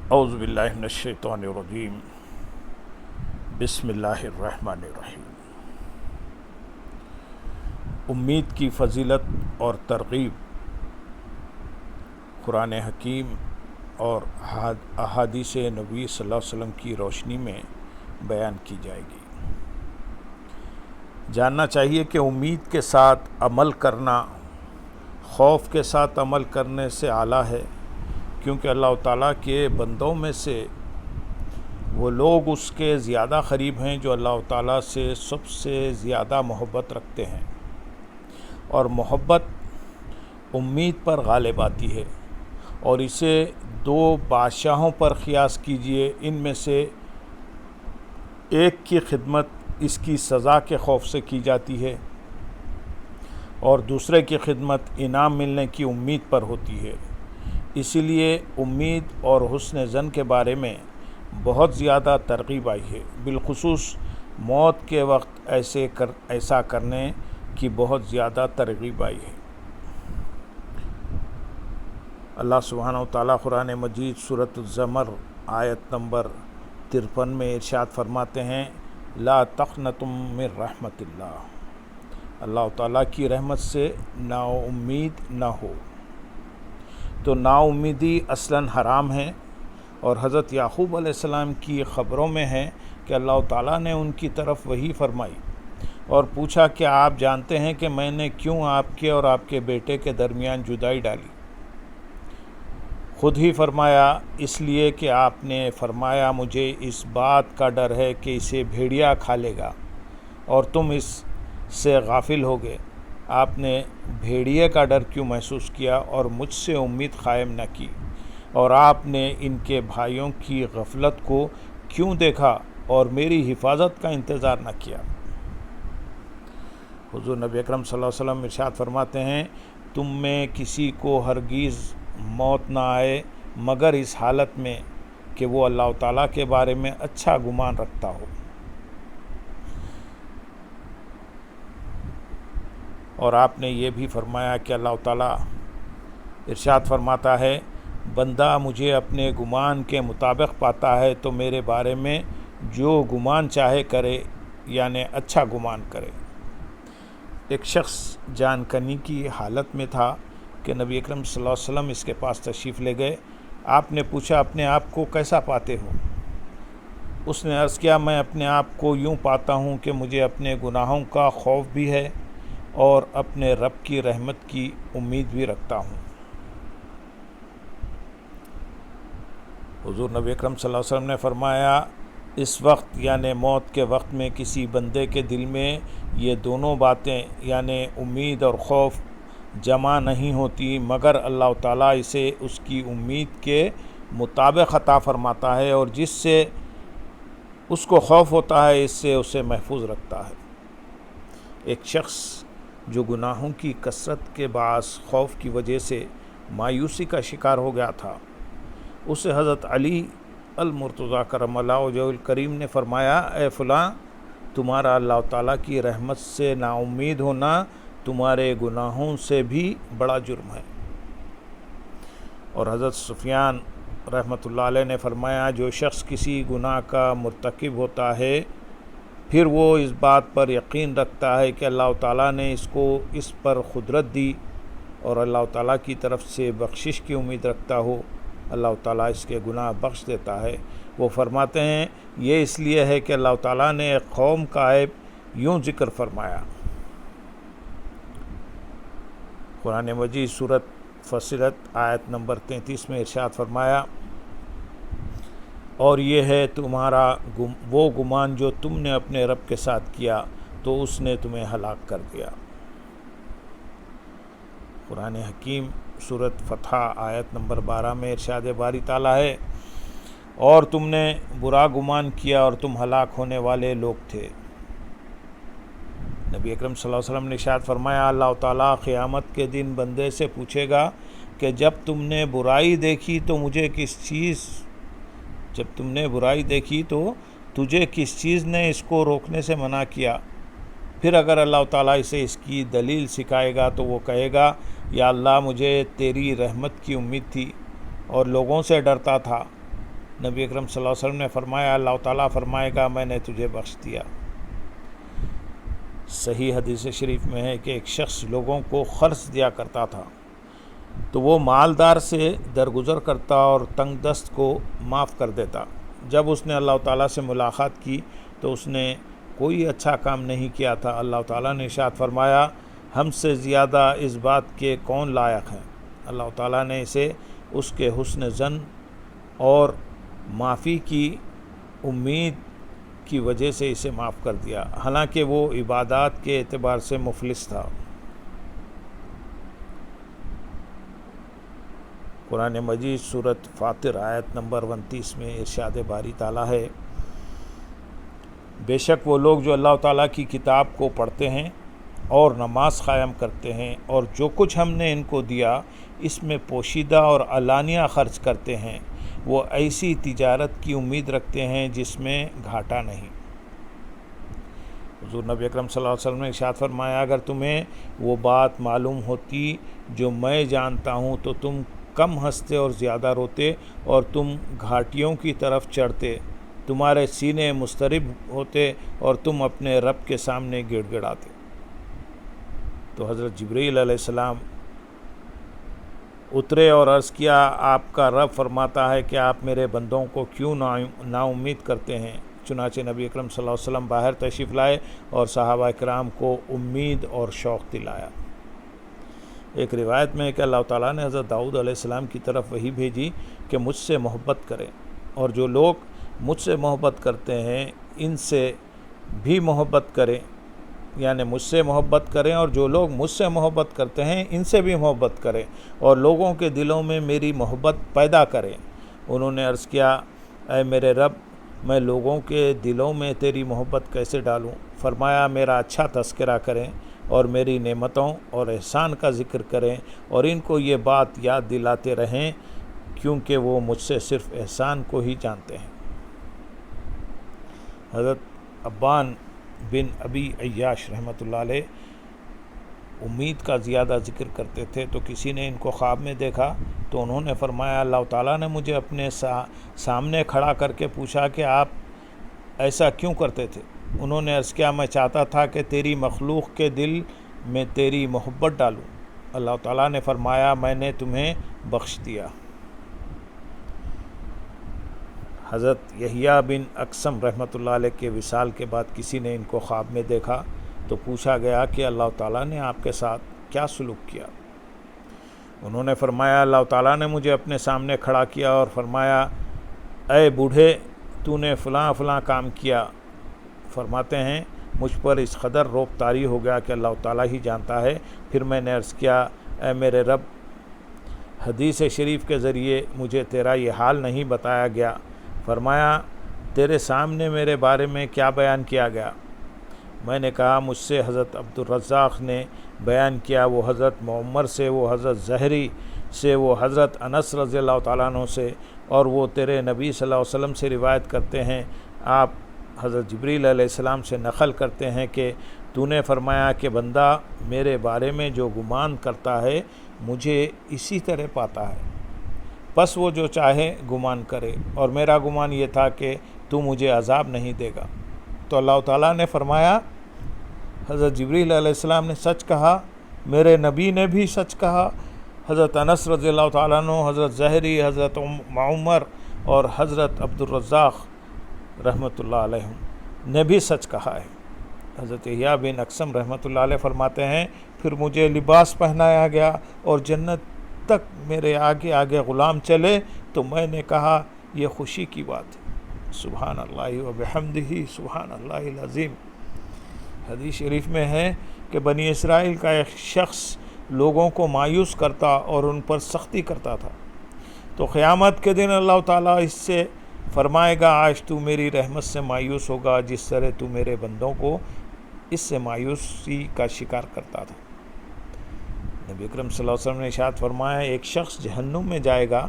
اعوذ باللہ من الشیطان الرجیم بسم اللہ الرحمن الرحیم۔ امید کی فضیلت اور ترغیب قرآن حکیم اور احادیث نبی صلی اللہ علیہ وسلم کی روشنی میں بیان کی جائے گی۔ جاننا چاہیے کہ امید کے ساتھ عمل کرنا خوف کے ساتھ عمل کرنے سے اعلیٰ ہے، کیونکہ اللہ تعالیٰ کے بندوں میں سے وہ لوگ اس کے زیادہ قریب ہیں جو اللہ تعالیٰ سے سب سے زیادہ محبت رکھتے ہیں، اور محبت امید پر غالب آتی ہے۔ اور اسے دو بادشاہوں پر قیاس کیجئے، ان میں سے ایک کی خدمت اس کی سزا کے خوف سے کی جاتی ہے اور دوسرے کی خدمت انعام ملنے کی امید پر ہوتی ہے۔ اسی لیے امید اور حسن ظن کے بارے میں بہت زیادہ ترغیب آئی ہے، بالخصوص موت کے وقت ایسا کرنے کی بہت زیادہ ترغیب آئی ہے۔ اللہ سبحانہ وتعالیٰ قرآن مجید سورۃ الزمر آیت نمبر 53 میں ارشاد فرماتے ہیں، لا تقنطوا من رحمت اللہ، اللہ تعالیٰ کی رحمت سے نا امید نہ ہو۔ تو نا امیدی اصلاً حرام ہے، اور حضرت یعقوب علیہ السلام کی خبروں میں ہے کہ اللہ تعالیٰ نے ان کی طرف وحی فرمائی اور پوچھا کہ آپ جانتے ہیں کہ میں نے کیوں آپ کے اور آپ کے بیٹے کے درمیان جدائی ڈالی؟ خود ہی فرمایا، اس لیے کہ آپ نے فرمایا مجھے اس بات کا ڈر ہے کہ اسے بھیڑیا کھا لے گا، اور تم اس سے غافل ہو گئے۔ آپ نے بھیڑیے کا ڈر کیوں محسوس کیا اور مجھ سے امید قائم نہ کی، اور آپ نے ان کے بھائیوں کی غفلت کو کیوں دیکھا اور میری حفاظت کا انتظار نہ کیا؟ حضور نبی اکرم صلی اللہ علیہ وسلم ارشاد فرماتے ہیں، تم میں کسی کو ہرگز موت نہ آئے مگر اس حالت میں کہ وہ اللہ تعالیٰ کے بارے میں اچھا گمان رکھتا ہو۔ اور آپ نے یہ بھی فرمایا کہ اللہ تعالیٰ ارشاد فرماتا ہے، بندہ مجھے اپنے گمان کے مطابق پاتا ہے تو میرے بارے میں جو گمان چاہے کرے، یعنی اچھا گمان کرے۔ ایک شخص جان کنی کی حالت میں تھا کہ نبی اکرم صلی اللہ علیہ وسلم اس کے پاس تشریف لے گئے۔ آپ نے پوچھا، اپنے آپ کو کیسا پاتے ہو؟ اس نے عرض کیا، میں اپنے آپ کو یوں پاتا ہوں کہ مجھے اپنے گناہوں کا خوف بھی ہے اور اپنے رب کی رحمت کی امید بھی رکھتا ہوں۔ حضور نبی اکرم صلی اللہ علیہ وسلم نے فرمایا، اس وقت یعنی موت کے وقت میں کسی بندے کے دل میں یہ دونوں باتیں یعنی امید اور خوف جمع نہیں ہوتی مگر اللہ تعالیٰ اسے اس کی امید کے مطابق عطا فرماتا ہے، اور جس سے اس کو خوف ہوتا ہے اس سے اسے محفوظ رکھتا ہے۔ ایک شخص جو گناہوں کی کثرت کے باعث خوف کی وجہ سے مایوسی کا شکار ہو گیا تھا، اسے حضرت علی المرتضیٰ کرم اللہ وجہہ الکریم نے فرمایا، اے فلاں، تمہارا اللہ تعالیٰ کی رحمت سے نا امید ہونا تمہارے گناہوں سے بھی بڑا جرم ہے۔ اور حضرت سفیان رحمۃ اللہ علیہ نے فرمایا، جو شخص کسی گناہ کا مرتکب ہوتا ہے پھر وہ اس بات پر یقین رکھتا ہے کہ اللہ تعالیٰ نے اس کو اس پر قدرت دی اور اللہ تعالیٰ کی طرف سے بخشش کی امید رکھتا ہو، اللہ تعالیٰ اس کے گناہ بخش دیتا ہے۔ وہ فرماتے ہیں، یہ اس لیے ہے کہ اللہ تعالیٰ نے ایک قوم کا عیب یوں ذکر فرمایا۔ قرآن مجید سورۃ فصلت آیت نمبر 33 میں ارشاد فرمایا، اور یہ ہے تمہارا وہ گمان جو تم نے اپنے رب کے ساتھ کیا تو اس نے تمہیں ہلاک کر دیا۔ قرآن حکیم سورۃ فتح آیت نمبر 12 میں ارشاد باری تعالیٰ ہے، اور تم نے برا گمان کیا اور تم ہلاک ہونے والے لوگ تھے۔ نبی اکرم صلی اللہ علیہ وسلم نے ارشاد فرمایا، اللہ تعالیٰ قیامت کے دن بندے سے پوچھے گا کہ جب تم نے برائی دیکھی تو تجھے کس چیز نے اس کو روکنے سے منع کیا؟ پھر اگر اللہ تعالیٰ اسے اس کی دلیل سکھائے گا تو وہ کہے گا، یا اللہ، مجھے تیری رحمت کی امید تھی اور لوگوں سے ڈرتا تھا، نبی اکرم صلی اللہ علیہ وسلم نے فرمایا اللہ تعالیٰ فرمائے گا میں نے تجھے بخش دیا۔ صحیح حدیث شریف میں ہے کہ ایک شخص لوگوں کو قرض دیا کرتا تھا تو وہ مالدار سے درگزر کرتا اور تنگ دست کو معاف کر دیتا۔ جب اس نے اللہ تعالیٰ سے ملاقات کی تو اس نے کوئی اچھا کام نہیں کیا تھا۔ اللہ تعالیٰ نے ارشاد فرمایا ہم سے زیادہ اس بات کے کون لائق ہیں؟ اللہ تعالیٰ نے اسے اس کے حسن ظن اور معافی کی امید کی وجہ سے اسے معاف کر دیا، حالانکہ وہ عبادات کے اعتبار سے مفلس تھا۔ قرآن مجید سورۃ فاطر آیت نمبر 29 میں ارشاد باری تعالیٰ ہے بے شک وہ لوگ جو اللہ تعالیٰ کی کتاب کو پڑھتے ہیں اور نماز قائم کرتے ہیں اور جو کچھ ہم نے ان کو دیا اس میں پوشیدہ اور علانیہ خرچ کرتے ہیں وہ ایسی تجارت کی امید رکھتے ہیں جس میں گھاٹا نہیں۔ حضور نبی اکرم صلی اللہ علیہ وسلم نے ارشاد فرمایا اگر تمہیں وہ بات معلوم ہوتی جو میں جانتا ہوں تو تم کم ہنستے اور زیادہ روتے اور تم گھاٹیوں کی طرف چڑھتے، تمہارے سینے مضطرب ہوتے اور تم اپنے رب کے سامنے گڑ گڑاتے۔ تو حضرت جبرائیل علیہ السلام اترے اور عرض کیا آپ کا رب فرماتا ہے کہ آپ میرے بندوں کو کیوں نا امید کرتے ہیں؟ چنانچہ نبی اکرم صلی اللہ علیہ وسلم باہر تشریف لائے اور صحابہ کرام کو امید اور شوق دلایا۔ ایک روایت میں ہے کہ اللہ تعالیٰ نے حضرت داؤد علیہ السلام کی طرف وحی بھیجی کہ مجھ سے محبت کریں اور جو لوگ مجھ سے محبت کرتے ہیں ان سے بھی محبت کریں، یعنی مجھ سے محبت کریں اور جو لوگ مجھ سے محبت کرتے ہیں ان سے بھی محبت کریں اور لوگوں کے دلوں میں میری محبت پیدا کریں۔ انہوں نے عرض کیا اے میرے رب میں لوگوں کے دلوں میں تیری محبت کیسے ڈالوں؟ فرمایا میرا اچھا تذکرہ کریں اور میری نعمتوں اور احسان کا ذکر کریں اور ان کو یہ بات یاد دلاتے رہیں کیونکہ وہ مجھ سے صرف احسان کو ہی جانتے ہیں۔ حضرت ابان بن ابی عیاش رحمۃ اللہ علیہ امید کا زیادہ ذکر کرتے تھے تو کسی نے ان کو خواب میں دیکھا تو انہوں نے فرمایا اللہ تعالیٰ نے مجھے اپنے سامنے کھڑا کر کے پوچھا کہ آپ ایسا کیوں کرتے تھے؟ انہوں نے عرض کیا میں چاہتا تھا کہ تیری مخلوق کے دل میں تیری محبت ڈالوں۔ اللہ تعالیٰ نے فرمایا میں نے تمہیں بخش دیا۔ حضرت یحییٰ بن اقسم رحمۃ اللہ علیہ کے وصال کے بعد کسی نے ان کو خواب میں دیکھا تو پوچھا گیا کہ اللہ تعالیٰ نے آپ کے ساتھ کیا سلوک کیا؟ انہوں نے فرمایا اللہ تعالیٰ نے مجھے اپنے سامنے کھڑا کیا اور فرمایا اے بوڑھے تو نے فلاں فلاں کام کیا۔ فرماتے ہیں مجھ پر اس قدر روب طاری ہو گیا کہ اللہ تعالیٰ ہی جانتا ہے۔ پھر میں نے عرض کیا اے میرے رب حدیث شریف کے ذریعے مجھے تیرا یہ حال نہیں بتایا گیا۔ فرمایا تیرے سامنے میرے بارے میں کیا بیان کیا گیا؟ میں نے کہا مجھ سے حضرت عبدالرزاق نے بیان کیا، وہ حضرت معمر سے، وہ حضرت زہری سے، وہ حضرت انس رضی اللہ تعالیٰ عنہ سے، اور وہ تیرے نبی صلی اللہ علیہ وسلم سے روایت کرتے ہیں۔ آپ حضرت جبریل علیہ السلام سے نقل کرتے ہیں کہ تو نے فرمایا کہ بندہ میرے بارے میں جو گمان کرتا ہے مجھے اسی طرح پاتا ہے، بس وہ جو چاہے گمان کرے، اور میرا گمان یہ تھا کہ تو مجھے عذاب نہیں دے گا۔ تو اللہ تعالیٰ نے فرمایا حضرت جبریل علیہ السلام نے سچ کہا، میرے نبی نے بھی سچ کہا، حضرت انس رضی اللہ تعالیٰ عنہ، حضرت زہری، حضرت معمر اور حضرت عبدالرزاق رحمۃ اللہ علیہ نے بھی سچ کہا ہے۔ حضرت یحییٰ بن اقسم رحمۃ اللہ علیہ فرماتے ہیں پھر مجھے لباس پہنایا گیا اور جنت تک میرے آگے آگے غلام چلے تو میں نے کہا یہ خوشی کی بات ہے، سبحان اللہ و بحمدہ سبحان اللہ العظیم۔ حدیث شریف میں ہے کہ بنی اسرائیل کا ایک شخص لوگوں کو مایوس کرتا اور ان پر سختی کرتا تھا، تو قیامت کے دن اللہ تعالیٰ اس سے فرمائے گا آج تو میری رحمت سے مایوس ہوگا جس طرح تو میرے بندوں کو اس سے مایوسی کا شکار کرتا تھا۔ نبی اکرم صلی اللہ علیہ وسلم نے ارشاد فرمایا ایک شخص جہنم میں جائے گا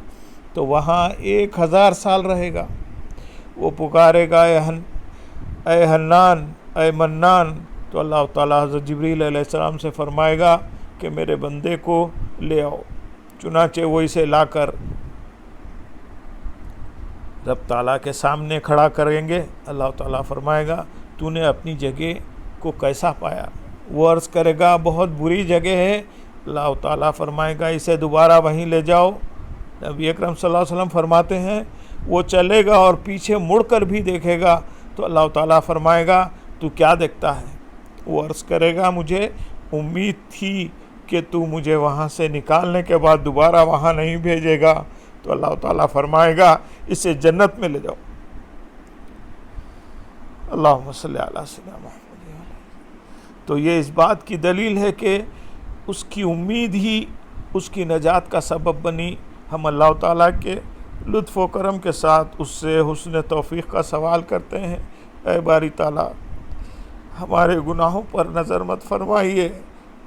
تو وہاں 1000 سال رہے گا، وہ پکارے گا اے حنان اے منان، تو اللہ تعالیٰ حضرت جبریل علیہ السلام سے فرمائے گا کہ میرے بندے کو لے آؤ، چنانچہ وہ اسے لا کر رب تعالیٰ کے سامنے کھڑا کریں گے، اللہ تعالیٰ فرمائے گا تو نے اپنی جگہ کو کیسا پایا؟ وہ عرض کرے گا بہت بری جگہ ہے۔ اللہ تعالیٰ فرمائے گا اسے دوبارہ وہیں لے جاؤ۔ نبی اکرم صلی اللہ علیہ وسلم فرماتے ہیں وہ چلے گا اور پیچھے مڑ کر بھی دیکھے گا تو اللہ تعالیٰ فرمائے گا تو کیا دیکھتا ہے؟ وہ عرض کرے گا مجھے امید تھی کہ تو مجھے وہاں سے نکالنے کے بعد دوبارہ وہاں نہیں بھیجے گا، تو اللہ تعالیٰ فرمائے گا اسے جنت میں لے جاؤ۔ اللہم صلی علی سیدنا محمد۔ تو یہ اس بات کی دلیل ہے کہ اس کی امید ہی اس کی نجات کا سبب بنی۔ ہم اللہ تعالیٰ کے لطف و کرم کے ساتھ اس سے حسن توفیق کا سوال کرتے ہیں، اے باری تعالیٰ ہمارے گناہوں پر نظر مت فرمائیے،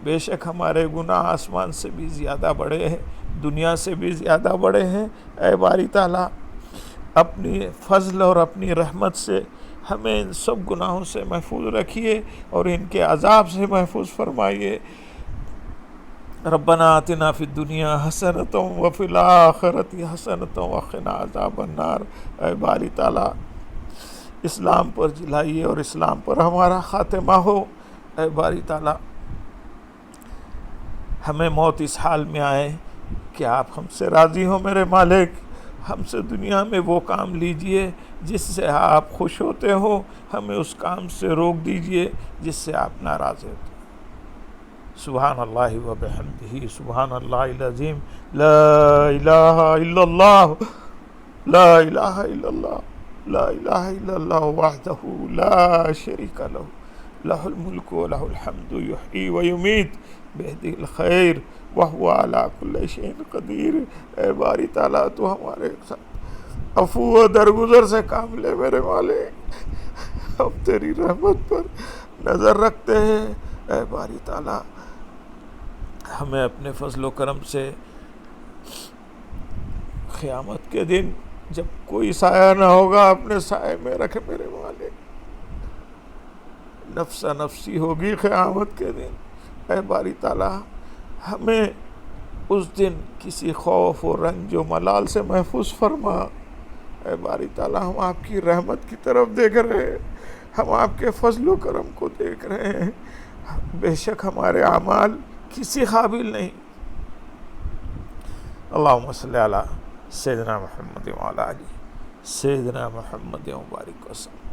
بے شک ہمارے گناہ آسمان سے بھی زیادہ بڑے ہیں، دنیا سے بھی زیادہ بڑے ہیں۔ اے باری تعالیٰ اپنی فضل اور اپنی رحمت سے ہمیں ان سب گناہوں سے محفوظ رکھیے اور ان کے عذاب سے محفوظ فرمائیے۔ ربنا آتنا فی الدنیا حسنۃ وفی الآخرۃ حسنۃ وقنا عذاب النار۔ اے باری تعالیٰ اسلام پر جلائیے اور اسلام پر ہمارا خاتمہ ہو۔ اے باری تعالیٰ ہمیں موت اس حال میں آئے کہ آپ ہم سے راضی ہو میرے مالک، ہم سے دنیا میں وہ کام لیجئے جس سے آپ خوش ہوتے ہو، ہمیں اس کام سے روک دیجئے جس سے آپ ناراض ہوتے۔ سبحان اللہ و بحمدہ، سبحان اللہ العظیم، لا الہ الا اللہ، لا الہ الا اللہ، لا الہ الا اللہ وحدہ لا شریک لہ، لہ الملک و لہ الحمد یحیی و یمیت بیدہ الخیر وہو علی کل شیء قدیر۔ اے باری تعالیٰ تو ہمارے ساتھ عفو و درگزر سے کام لے میرے مالک، ہم تیری رحمت پر نظر رکھتے ہیں۔ اے باری تعالیٰ ہمیں اپنے فضل و کرم سے قیامت کے دن جب کوئی سایہ نہ ہوگا اپنے سائے میں رکھ میرے مالک، نفس نفسی ہوگی قیامت کے دن۔ اے باری تعالیٰ ہمیں اس دن کسی خوف و رنج و ملال سے محفوظ فرما۔ اے باری تعالیٰ ہم آپ کی رحمت کی طرف دیکھ رہے ہیں، ہم آپ کے فضل و کرم کو دیکھ رہے ہیں، بے شک ہمارے اعمال کسی قابل نہیں۔ اللہم صلی علی سیدنا محمد وعلی آلہ سیدنا محمد وبارک وسلم۔